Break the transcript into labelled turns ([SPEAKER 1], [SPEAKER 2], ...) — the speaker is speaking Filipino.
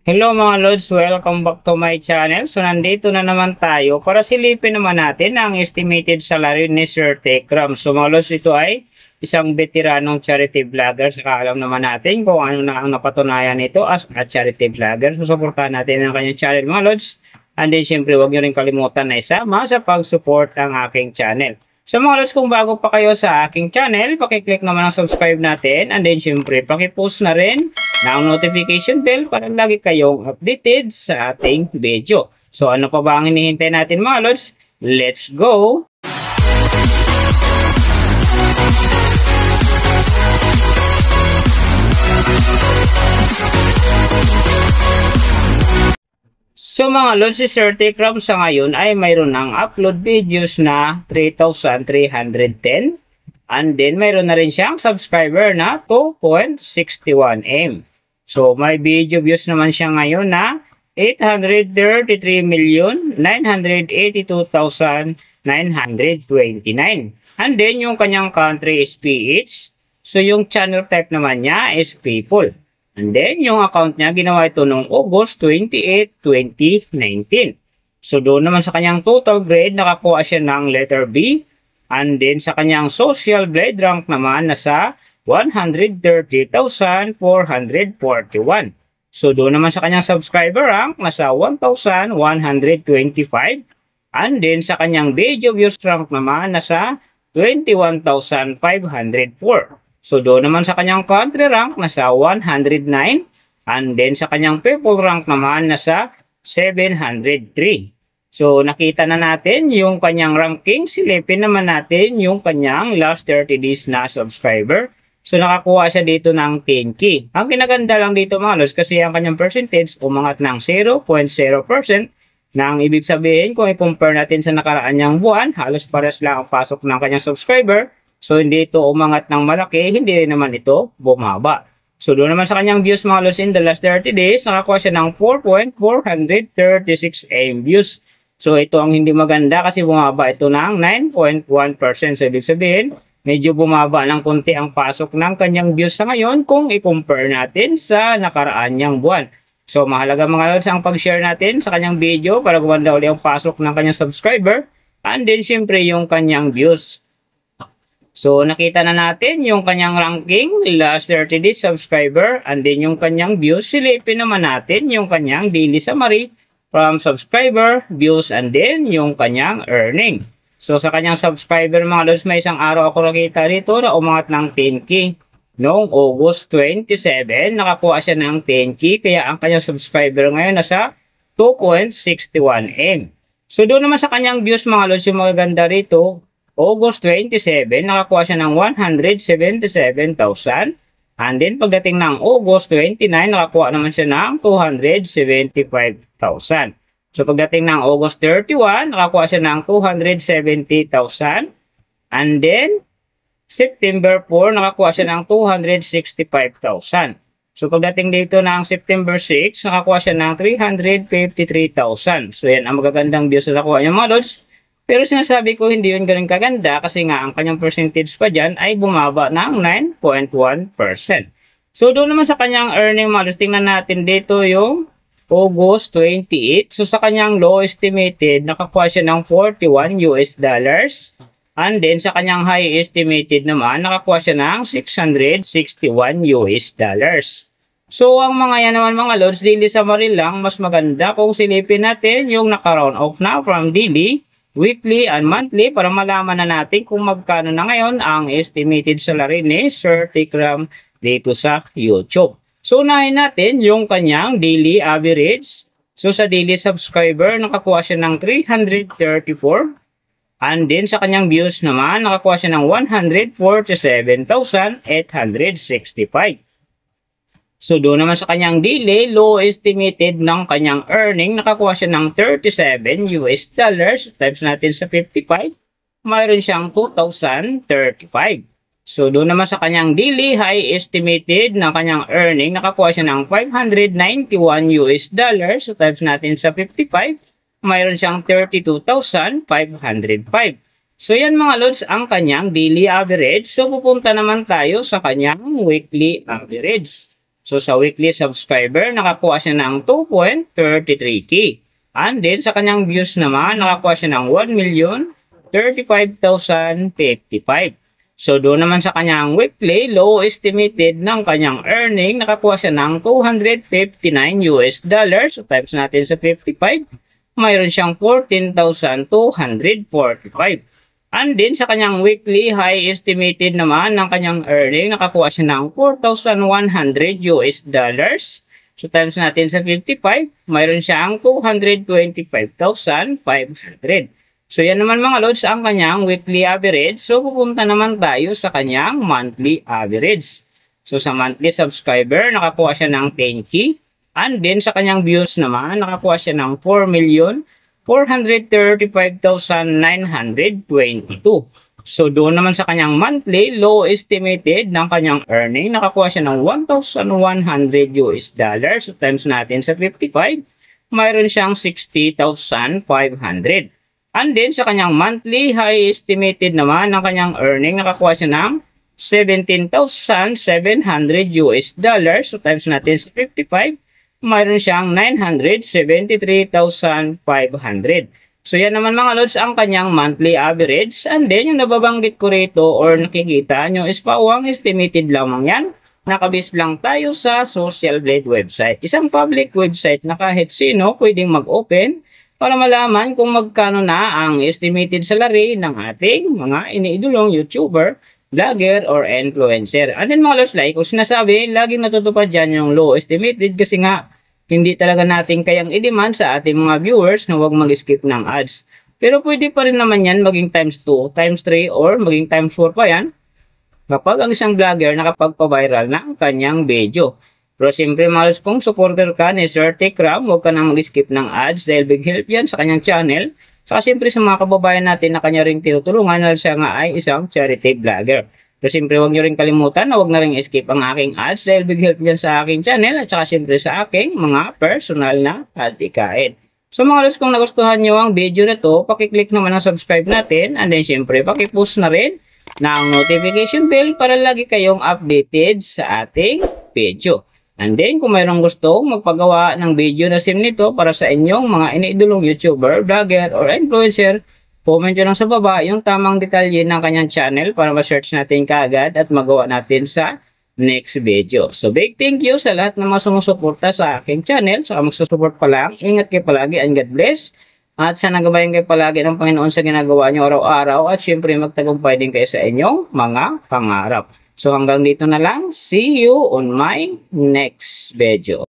[SPEAKER 1] Hello mga Lods, welcome back to my channel. So nandito na naman tayo para silipin naman natin ang estimated salary ni Sir Tekram. So mga Lods, ito ay isang veteranong charity vlogger. Saka alam naman natin kung ano na ang napatunayan nito as a charity vlogger. So supportahan natin ang kanyang channel mga Lods. And then syempre huwag nyo rin kalimutan na isama sa pag-support ang aking channel. So mga Lods, kung bago pa kayo sa aking channel, pakiclick naman ang subscribe natin. And then syempre pakipost na rin ng notification bell para lagi kayong updated sa ating video. So ano pa ba ang hinihintay natin mga Lods? Let's go! So mga Lods, si Sir Tekram sa ngayon ay mayroon ng upload videos na 3,310 and then mayroon na rin siyang subscriber na 2.61M. So may video views naman siya ngayon na 833,982,929. And then yung kanyang country is PH. So yung channel type naman niya is people. And then, yung account niya, ginawa ito noong August 28, 2019. So, doon naman sa kanyang total grade, nakakuha siya ng letter B. And then, sa kanyang social grade rank naman, nasa 130,441. So, doon naman sa kanyang subscriber rank, nasa 1,125. And then, sa kanyang video views rank naman, nasa 21,504. So, doon naman sa kanyang country rank, nasa 109. And then, sa kanyang people rank naman, nasa 703. So, nakita na natin yung kanyang ranking. Silipin naman natin yung kanyang last 30 days na subscriber. So, nakakuha siya dito ng 10K. Ang kinaganda lang dito mga Lods, kasi ang kanyang percentage umangat ng 0.0%. Nang ibig sabihin, kung i-compare natin sa nakaraan niyang buwan, halos pares lang ang pasok ng kanyang subscriber. So, hindi ito umangat ng malaki, hindi rin naman ito bumaba. So, doon naman sa kanyang views mga Lods in the last 30 days, nakakuha siya ng 4.436 AM views. So, ito ang hindi maganda kasi bumaba ito ng 9.1%. So, ibig sabihin, medyo bumaba ng konti ang pasok ng kanyang views sa ngayon kung i-compare natin sa nakaraan niyang buwan. So, mahalaga mga Lods ang pag-share natin sa kanyang video para gumanda ulit ang pasok ng kanyang subscriber. And then, syempre, yung kanyang views. So, nakita na natin yung kanyang ranking, last 30 days subscriber, and then yung kanyang views. Silipin naman natin yung kanyang daily summary from subscriber, views, and then yung kanyang earning. So, sa kanyang subscriber mga Lods, may isang araw ako nakita rito na umangat ng 10K. Noong August 27, nakakuha siya ng 10K, kaya ang kanyang subscriber ngayon nasa 2.61M. So, doon naman sa kanyang views mga Lods, yung magaganda rito, August 27, nakakuha siya ng 177,000. And then, pagdating ng August 29, nakakuha naman siya ng 275,000. So, pagdating ng August 31, nakakuha siya ng 270,000. And then, September 4, nakakuha siya ng 265,000. So, pagdating dito ng September 6, nakakuha siya ng 353,000. So, yan ang magagandang views na nakuha niya mga Lods. Pero sinasabi ko hindi yun ganun kaganda kasi nga ang kanyang percentage pa dyan ay bumaba ng 9.1%. So doon naman sa kanyang earning mga Lods, tingnan natin dito yung August 28. So sa kanyang low estimated, nakakuha siya ng $41. And then sa kanyang high estimated naman, nakakuha siya ng $661. So ang mga yan naman mga Lods, daily summary lang, mas maganda kung silipin natin yung naka-round off na from daily, weekly and monthly para malaman na natin kung magkano na ngayon ang estimated salary ni Sir Tekram dito sa YouTube. So, unahin natin yung kanyang daily average. So, sa daily subscriber, nakakuha siya ng 334. And then, sa kanyang views naman, nakakuha siya ng 147,865. So, doon naman sa kanyang daily, low estimated ng kanyang earning, nakakuha siya ng $37. Times natin sa 55, mayroon siyang 2,035. So, doon naman sa kanyang daily, high estimated ng kanyang earning, nakakuha siya ng $591. So, times natin sa 55, mayroon siyang 32,505. So, yan mga Lods, ang kanyang daily average. So, pupunta naman tayo sa kanyang weekly average. So sa weekly subscriber, nakakuha siya ng 2.33k. And then sa kanyang views naman, nakakuha siya ng 1,035,055. So doon naman sa kanyang weekly, low estimated ng kanyang earning, nakakuha siya ng $259. So times natin sa 55, mayroon siyang 14,245. And then sa kanyang weekly high estimated naman ng kanyang earning, nakakuha siya ng $4,100. So times natin sa 55, mayroon siyang 225,500. So yan naman mga lods ang kanyang weekly average. So pupunta naman tayo sa kanyang monthly average. So sa monthly subscriber, nakakuha siya ng 10k. And then sa kanyang views naman, nakakuha siya ng 4,435,922. So doon naman sa kanyang monthly, low estimated ng kanyang earning, nakakuha siya ng $1,100. So times natin sa 55, mayroon siyang 60,500. And then sa kanyang monthly, high estimated naman ng kanyang earning, nakakuha siya ng $17,700. So times natin sa 55, mayroon siyang 973,500. So yan naman mga lods ang kanyang monthly average. And then yung nababanggit ko rito or nakikita nyo is pauwang estimated lamang yan. Nakabase lang tayo sa Social Blade website. Isang public website na kahit sino pwedeng mag-open para malaman kung magkano na ang estimated salary ng ating mga iniidolong YouTuber, vlogger, or influencer. And then mga lods, like kung sinasabi, laging natutupad dyan yung low estimated kasi nga hindi talaga natin kayang i-demand sa ating mga viewers na huwag mag-skip ng ads. Pero pwede pa rin naman yan maging times 2, times 3, or maging times 4 pa yan kapag ang isang vlogger nakapagpa-viral ng kanyang video. Pero siyempre mga lods, kung supporter ka ni Sir Tekram, huwag ka nang mag-skip ng ads dahil big help yan sa kanyang channel. Saka siyempre sa mga kababayan natin na kanya rin tinutulungan dahil siya nga ay isang charity vlogger. Pero siyempre huwag nyo rin kalimutan na huwag na rin skip ang aking ads dahil big help yan sa aking channel at saka siyempre sa aking mga personal na adikain. So mga lods, kung nagustuhan nyo ang video na to, pakiclick naman ang subscribe natin and then siyempre pakipost na rin ng notification bell para lagi kayong updated sa ating video. And then, kung mayroong gustong magpagawa ng video na sim nito para sa inyong mga iniidolong YouTuber, vlogger, or influencer, comment nyo lang sa baba yung tamang detalye ng kanyang channel para ma-search natin kaagad at magawa natin sa next video. So, big thank you sa lahat ng mga sumusuporta sa aking channel. Saka magsusupport pa lang. Ingat kayo palagi and God bless. At sana gabayan kayo palagi ng Panginoon sa ginagawa nyo araw-araw at syempre magtagumpay din kayo sa inyong mga pangarap. So hanggang dito na lang. See you on my next video.